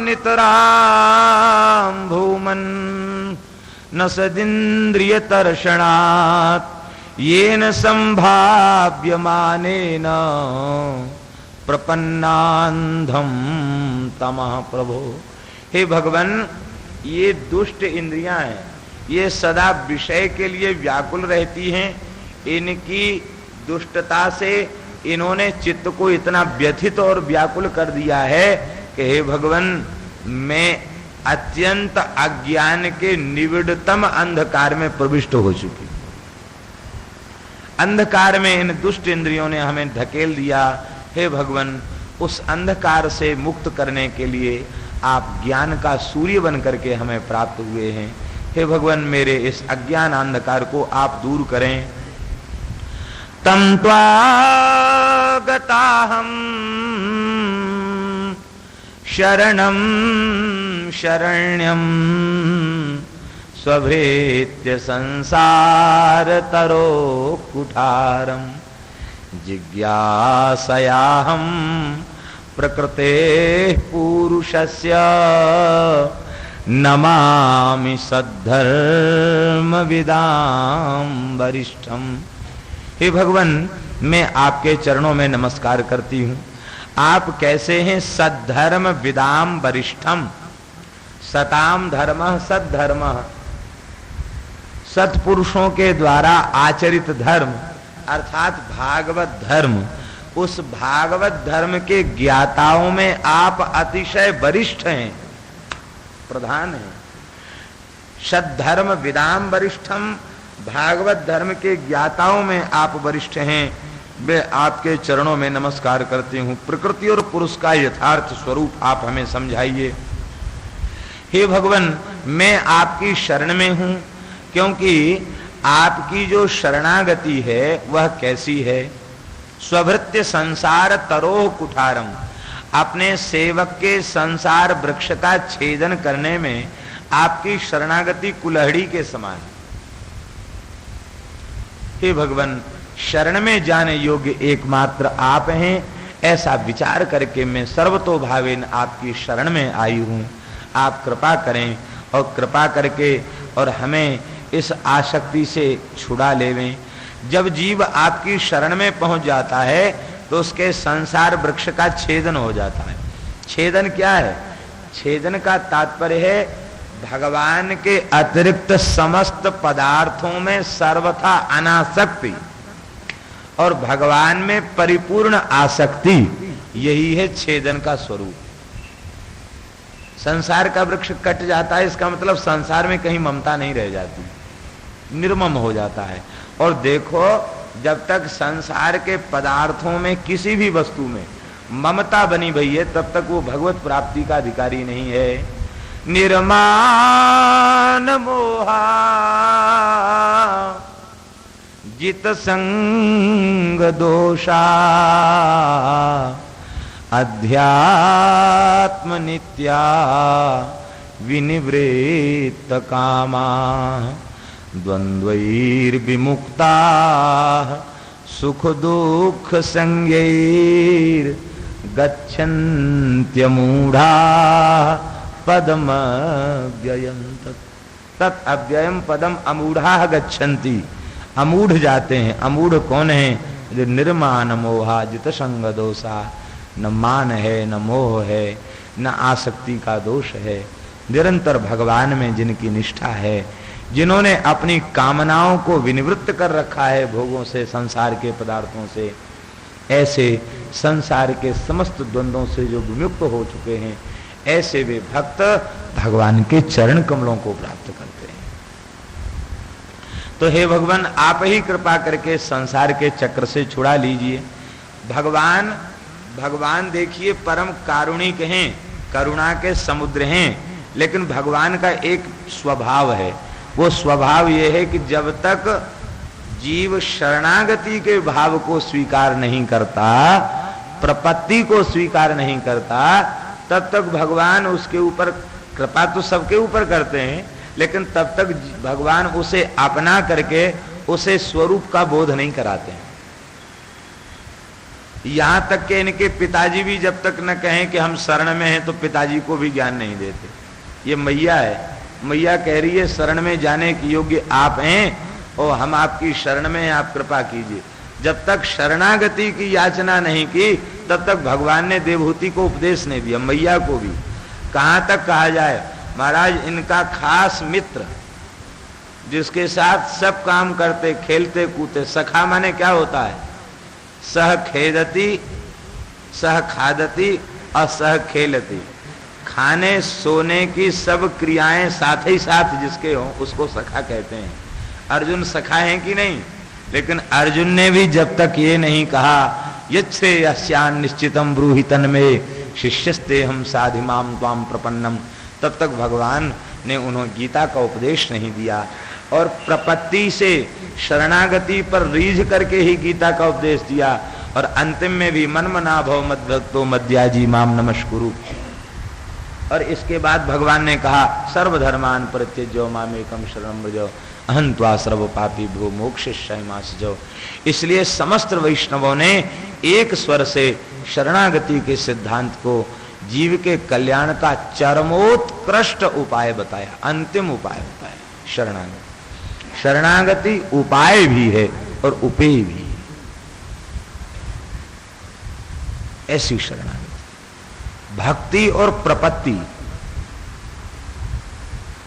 नितरां भूमन् न सदिन्द्रियतर्षणात् येन संभाव्यमानेन प्रपन्नान्धं तमः प्रभो। हे भगवान, ये दुष्ट इंद्रियां हैं, ये सदा विषय के लिए व्याकुल रहती हैं। इनकी दुष्टता से इन्होंने चित्त को इतना व्यथित और व्याकुल कर दिया है कि हे भगवान, मैं अत्यंत अज्ञान के निविड़तम अंधकार में प्रविष्ट हो चुकी। अंधकार में इन दुष्ट इंद्रियों ने हमें धकेल दिया। हे भगवान, उस अंधकार से मुक्त करने के लिए आप ज्ञान का सूर्य बन करके हमें प्राप्त हुए हैं। हे भगवान, मेरे इस अज्ञान अंधकार को आप दूर करें। तम त्वागताहं शरणं शरण्यं स्वभृत्य संसार तरो कुठारम जिज्ञासयाहं प्रकृते पुरुषस्य नमामि सद्धर्म विदाम वरिष्ठम। हे भगवान, मैं आपके चरणों में नमस्कार करती हूँ। आप कैसे हैं? सद्धर्म विदाम वरिष्ठम। सताम धर्म सद्धर्म, सत्पुरुषों के द्वारा आचरित धर्म अर्थात भागवत धर्म। उस भागवत धर्म के ज्ञाताओं में आप अतिशय वरिष्ठ हैं, प्रधान हैं। सद्धर्म विदाम वरिष्ठम, भागवत धर्म के ज्ञाताओं में आप वरिष्ठ हैं। मैं आपके चरणों में नमस्कार करती हूँ। प्रकृति और पुरुष का यथार्थ स्वरूप आप हमें समझाइए। हे भगवान, मैं आपकी शरण में हूँ, क्योंकि आपकी जो शरणागति है वह कैसी है? स्वभृत्य संसार तरोह कुठारम, अपने सेवक के संसार वृक्ष का छेदन करने में आपकी शरणागति कुल्हड़ी के समान। हे भगवान, शरण में जाने योग्य एकमात्र आप हैं, ऐसा विचार करके मैं सर्वतोभावेन आपकी शरण में आई हूँ। आप कृपा करें और कृपा करके और हमें इस आसक्ति से छुड़ा लेवें। जब जीव आपकी शरण में पहुंच जाता है तो उसके संसार वृक्ष का छेदन हो जाता है। छेदन क्या है? छेदन का तात्पर्य है भगवान के अतिरिक्त समस्त पदार्थों में सर्वथा अनासक्ति और भगवान में परिपूर्ण आसक्ति, यही है छेदन का स्वरूप। संसार का वृक्ष कट जाता है, इसका मतलब संसार में कहीं ममता नहीं रह जाती, निर्मम हो जाता है। और देखो, जब तक संसार के पदार्थों में किसी भी वस्तु में ममता बनी भई है, तब तक वो भगवत प्राप्ति का अधिकारी नहीं है। निर्माण मोहा जित संग दोषा अध्यात्म नित्या विनिवृत्त कामा द्वंद्वैर्विमुक्ता सुख दुख संगैर गच्छन्त्यमूढ़ा पदम अव्ययम तत् अव्ययम पदम अमूढ़ा गच्छन्ति। अमूढ़ जाते हैं। अमूढ़ कौन है? जो निर्माण मोहा जित संग दोषा, न मान है, न मोह है, न आसक्ति का दोष है। निरंतर भगवान में जिनकी निष्ठा है, जिन्होंने अपनी कामनाओं को विनिवृत्त कर रखा है भोगों से, संसार के पदार्थों से, ऐसे संसार के समस्त द्वंद्वों से जो विमुक्त हो चुके हैं, ऐसे वे भक्त भगवान के चरण कमलों को प्राप्त करते हैं। तो हे भगवान, आप ही कृपा करके संसार के चक्र से छुड़ा लीजिए। भगवान देखिए परम कारुणिक हैं, करुणा के समुद्र हैं, लेकिन भगवान का एक स्वभाव है। वो स्वभाव ये है कि जब तक जीव शरणागति के भाव को स्वीकार नहीं करता, प्रपत्ति को स्वीकार नहीं करता, तब तक भगवान उसके ऊपर कृपा तो सबके ऊपर करते हैं, लेकिन तब तक भगवान उसे अपना करके उसे स्वरूप का बोध नहीं कराते हैं। यहां तक कि इनके पिताजी भी जब तक न कहें कि हम शरण में हैं तो पिताजी को भी ज्ञान नहीं देते। ये मैया है, मैया कह रही है शरण में जाने के योग्य आप हैं और हम आपकी शरण में हैं, आप कृपा कीजिए। जब तक शरणागति की याचना नहीं की तब तक भगवान ने देवहूति को उपदेश नहीं दिया, मैया को भी। कहां तक कहा जाए, महाराज इनका खास मित्र जिसके साथ सब काम करते खेलते कूदते, सखा माने क्या होता है, सह खेदती सह खादती और सह खेलती, खाने सोने की सब क्रियाएं साथ ही साथ जिसके हों उसको सखा कहते हैं। अर्जुन सखा है कि नहीं, लेकिन अर्जुन ने भी जब तक ये नहीं कहा यच्छ्रे यस्यान निश्चितम ब्रूहितन में शिष्यस्ते हम साधिमाम त्वाम प्रपन्नम, तब तक भगवान ने उन्हें गीता का उपदेश नहीं दिया। और प्रपत्ति से शरणागति पर रीझ करके ही गीता का उपदेश दिया। और अंतिम में भी मन मना भव मद भक्तो मद्याजी माम नमस्कुरु। और इसके बाद भगवान ने कहा सर्वधर्मान परित्यज्यो मामेकम शरणं व्रज अहं त्वा सर्व पापी भो मोक्षयिष्यामि। इसलिए समस्त वैष्णवों ने एक स्वर से शरणागति के सिद्धांत को जीव के कल्याण का चरमोत्कृष्ट उपाय बताया, अंतिम उपाय बताया। शरणागति शरणागति उपाय भी है और उपेय भी है। ऐसी शरणागति, भक्ति और प्रपत्ति,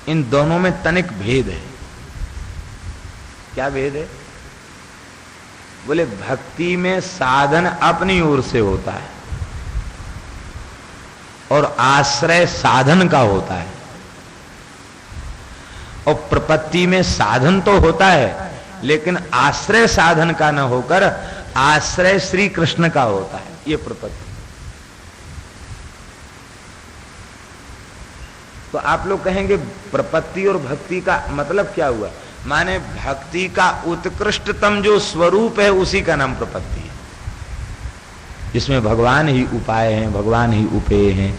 इन दोनों में तनिक भेद है। क्या भेद है? बोले भक्ति में साधन अपनी ओर से होता है और आश्रय साधन का होता है, और प्रपत्ति में साधन तो होता है लेकिन आश्रय साधन का न होकर आश्रय श्री कृष्ण का होता है, ये प्रपत्ति। तो आप लोग कहेंगे प्रपत्ति और भक्ति का मतलब क्या हुआ? माने भक्ति का उत्कृष्टतम जो स्वरूप है उसी का नाम प्रपत्ति है, जिसमें भगवान ही उपाय हैं, भगवान ही उपेय हैं।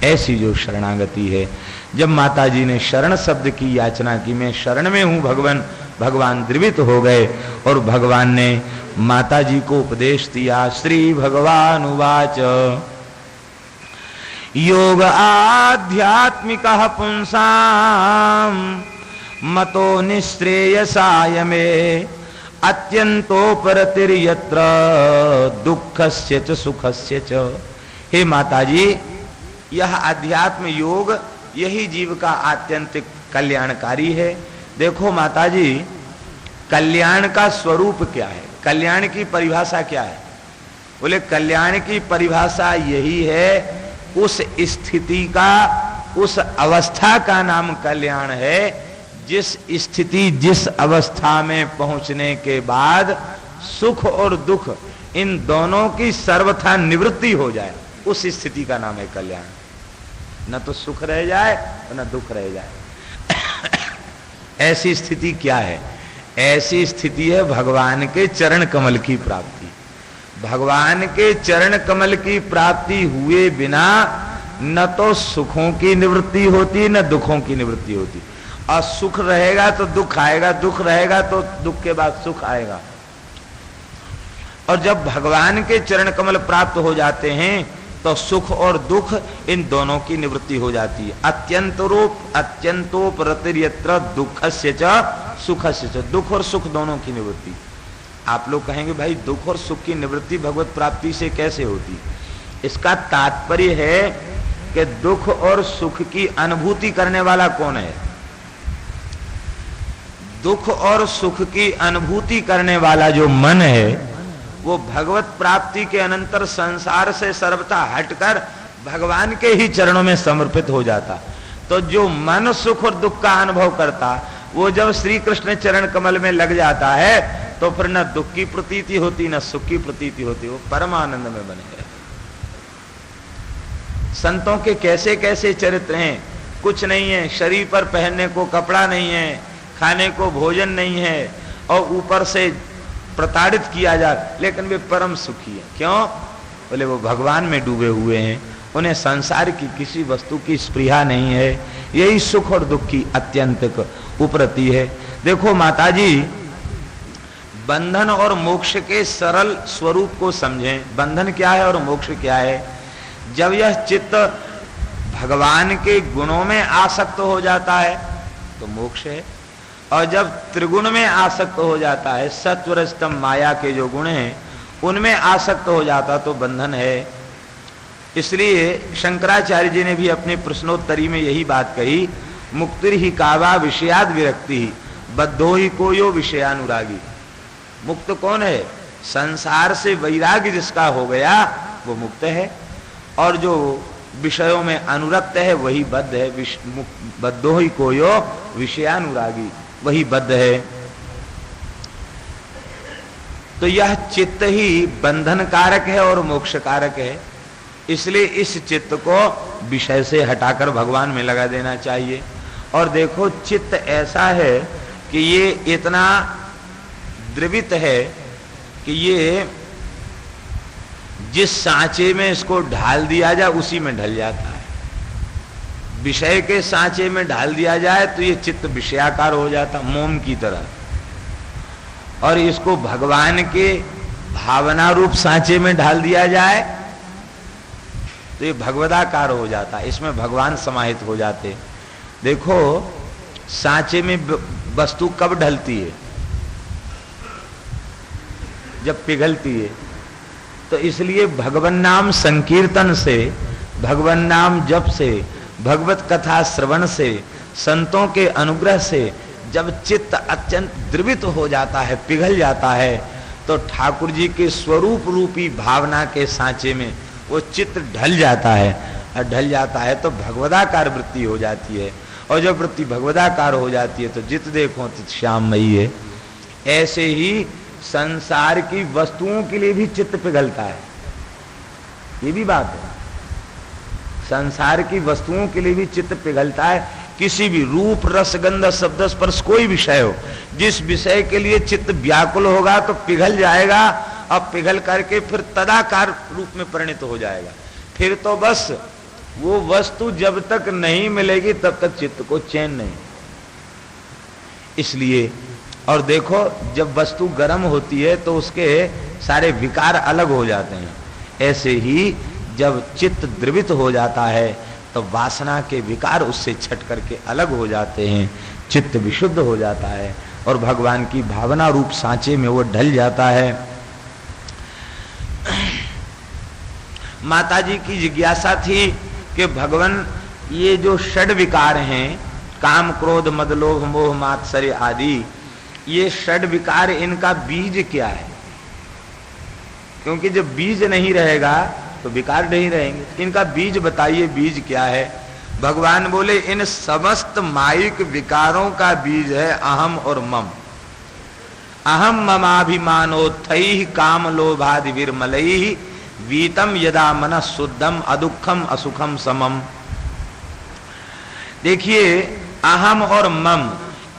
ऐसी जो शरणागति है, जब माता जी ने शरण शब्द की याचना की, मैं शरण में हूं भगवान, भगवान द्रवित हो गए और भगवान ने माता जी को उपदेश दिया। श्री भगवान उवाच योग आध्यात्मिकः पुंसाम मतो निःश्रेयसाय मे अत्यंतोपरतिर्यत्र दुःखस्य च सुखस्य च। हे माता जी, यह अध्यात्म योग यही जीव का आत्यंतिक कल्याणकारी है। देखो माता जी, कल्याण का स्वरूप क्या है, कल्याण की परिभाषा क्या है? बोले कल्याण की परिभाषा यही है, उस स्थिति का, उस अवस्था का नाम कल्याण है जिस स्थिति, जिस अवस्था में पहुंचने के बाद सुख और दुख इन दोनों की सर्वथा निवृत्ति हो जाए, उस स्थिति का नाम है कल्याण। न तो सुख रह जाए और न दुख रह जाए। ऐसी स्थिति क्या है? ऐसी स्थिति है भगवान के चरण कमल की प्राप्ति। भगवान के चरण कमल की प्राप्ति हुए बिना न तो सुखों की निवृत्ति होती न दुखों की निवृत्ति होती। और सुख रहेगा तो दुख आएगा, दुख रहेगा तो दुख के बाद सुख आएगा। और जब भगवान के चरण कमल प्राप्त हो जाते हैं तो सुख और दुख इन दोनों की निवृत्ति हो जाती है। अत्यंतोपरतिर्यत्र दुःखस्य च सुखस्य च, दुख और सुख दोनों की निवृत्ति। आप लोग कहेंगे भाई दुख और सुख की निवृत्ति भगवत प्राप्ति से कैसे होती? इसका तात्पर्य है कि दुख और सुख की अनुभूति करने वाला कौन है? दुख और सुख की अनुभूति करने वाला जो मन है वो भगवत प्राप्ति के अनंतर संसार से सर्वथा हटकर भगवान के ही चरणों में समर्पित हो जाता। तो जो मन सुख और दुख का अनुभव करता, वो जब श्री कृष्ण चरण कमल में लग जाता है तो फिर न दुख की प्रतीति होती न सुख की प्रतीति होती, वो परमानंद में बने रहते। संतों के कैसे कैसे चरित्र हैं, कुछ नहीं है, शरीर पर पहनने को कपड़ा नहीं है, खाने को भोजन नहीं है, और ऊपर से प्रताड़ित किया जाए, लेकिन वे परम सुखी हैं। क्यों? बोले वो भगवान में डूबे हुए हैं, उन्हें संसार की किसी वस्तु की स्पृहा नहीं है। यही सुख और दुख की अत्यंतिक उपरति है। देखो माताजी, बंधन और मोक्ष के सरल स्वरूप को समझें। बंधन क्या है और मोक्ष क्या है? जब यह चित्त भगवान के गुणों में आसक्त हो जाता है तो मोक्ष है, और जब त्रिगुण में आसक्त हो जाता है, सत्व रज तम माया के जो गुण हैं उनमें आसक्त हो जाता तो बंधन है। इसलिए शंकराचार्य जी ने भी अपने प्रश्नोत्तरी में यही बात कही, मुक्तिर ही कावा विषयाद विरक्ति ही बद्धो ही कोयो विषयानुरागी। मुक्त कौन है? संसार से वैराग्य जिसका हो गया वो मुक्त है, और जो विषयों में अनुरक्त है वही बद्ध है। बद्धो ही कोयो विषयानुरागी, वही बद्ध है। तो यह चित्त ही बंधन कारक है और मोक्ष कारक है। इसलिए इस चित्त को विषय से हटाकर भगवान में लगा देना चाहिए। और देखो, चित्त ऐसा है कि ये इतना द्रवित है कि ये जिस सांचे में इसको ढाल दिया जाए उसी में ढल जाता है। विषय के सांचे में ढाल दिया जाए तो ये चित्त विषयाकार हो जाता, मोम की तरह, और इसको भगवान के भावना रूप सांचे में ढाल दिया जाए तो ये भगवदाकार हो जाता है, इसमें भगवान समाहित हो जाते। देखो, सांचे में वस्तु कब ढलती है? जब पिघलती है। तो इसलिए भगवन नाम संकीर्तन से, भगवन नाम जप से, भगवत कथा श्रवण से, संतों के अनुग्रह से जब चित्त अत्यंत द्रवित हो जाता है, पिघल जाता है, तो ठाकुर जी के स्वरूप रूपी भावना के सांचे में वो चित्त ढल जाता है। और ढल जाता है तो भगवदाकार वृत्ति हो जाती है, और जब वृत्ति भगवदाकार हो जाती है तो जित देखो तित श्याममयी है। ऐसे ही संसार की वस्तुओं के लिए भी चित्त पिघलता है, ये भी बात है। संसार की वस्तुओं के लिए भी चित्त पिघलता है। किसी भी रूप रस गंध शब्द स्पर्श कोई विषय हो, जिस विषय के लिए चित्त व्याकुल होगा तो पिघल जाएगा, अब पिघल करके फिर तदाकार रूप में परिणत हो जाएगा। फिर तो बस वो वस्तु जब तक नहीं मिलेगी तब तक चित्त को चैन नहीं। इसलिए, और देखो, जब वस्तु गर्म होती है तो उसके सारे विकार अलग हो जाते हैं। ऐसे ही जब चित्त द्रवित हो जाता है तो वासना के विकार उससे छट करके अलग हो जाते हैं, चित्त विशुद्ध हो जाता है और भगवान की भावना रूप सांचे में वो ढल जाता है। माता जी की जिज्ञासा थी कि भगवान, ये जो षड विकार हैं, काम क्रोध मद लोभ मोह मात्सर्य आदि, ये षड विकार, इनका बीज क्या है? क्योंकि जब बीज नहीं रहेगा तो विकार नहीं रहेंगे। इनका बीज बताइए, बीज क्या है? भगवान बोले, इन समस्त मायिक विकारों का बीज है अहम और मम। अहम ममाभिमानोत्थैः काम लोभादि विर्मलैः वीतम यदा मनः शुद्धम अदुःखम असुखम समम। देखिए, अहम और मम,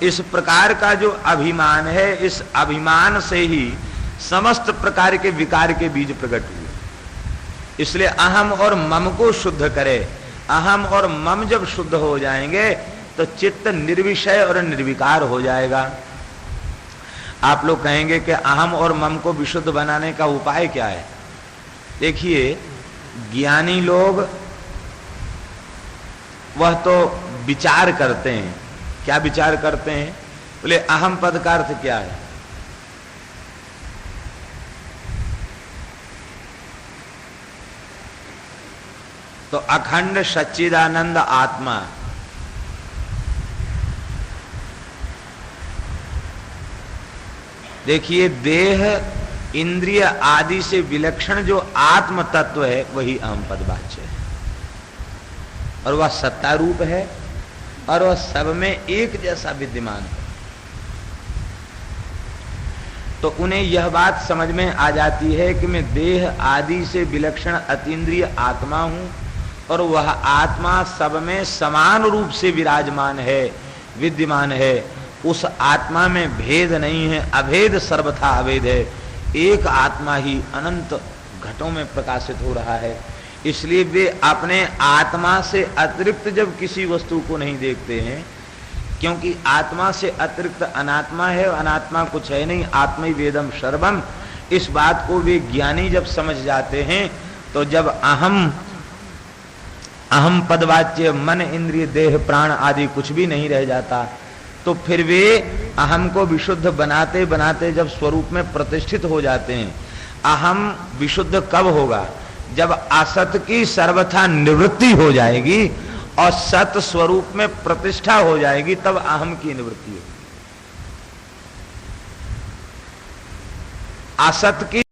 इस प्रकार का जो अभिमान है, इस अभिमान से ही समस्त प्रकार के विकार के बीज प्रकट हुए। इसलिए अहम और मम को शुद्ध करे। अहम और मम जब शुद्ध हो जाएंगे तो चित्त निर्विषय और निर्विकार हो जाएगा। आप लोग कहेंगे कि अहम और मम को विशुद्ध बनाने का उपाय क्या है? देखिए, ज्ञानी लोग वह तो विचार करते हैं। क्या विचार करते हैं? बोले, अहम पद का अर्थ क्या है? तो अखंड सच्चिदानंद आत्मा। देखिए, देह इंद्रिय आदि से विलक्षण जो आत्म तत्व है वही अहम पद वाच्य है, और वह सत्ता रूप है, और वह सब में एक जैसा विद्यमान है। तो उन्हें यह बात समझ में आ जाती है कि मैं देह आदि से विलक्षण अतीन्द्रिय आत्मा हूं, और वह आत्मा सब में समान रूप से विराजमान है, विद्यमान है। उस आत्मा में भेद नहीं है, अभेद सर्वथा अभेद है। एक आत्मा ही अनंत घटों में प्रकाशित हो रहा है। इसलिए वे अपने आत्मा से अतिरिक्त जब किसी वस्तु को नहीं देखते हैं, क्योंकि आत्मा से अतिरिक्त अनात्मा है, अनात्मा कुछ है नहीं, आत्मै वेदम सर्वम। इस बात को वे ज्ञानी जब समझ जाते हैं तो जब अहम पदवाच्य मन इंद्रिय देह प्राण आदि कुछ भी नहीं रह जाता, तो फिर वे अहम को विशुद्ध बनाते बनाते जब स्वरूप में प्रतिष्ठित हो जाते हैं। अहम विशुद्ध कब होगा? जब असत की सर्वथा निवृत्ति हो जाएगी और सत स्वरूप में प्रतिष्ठा हो जाएगी, तब अहम की निवृत्ति होगी। असत की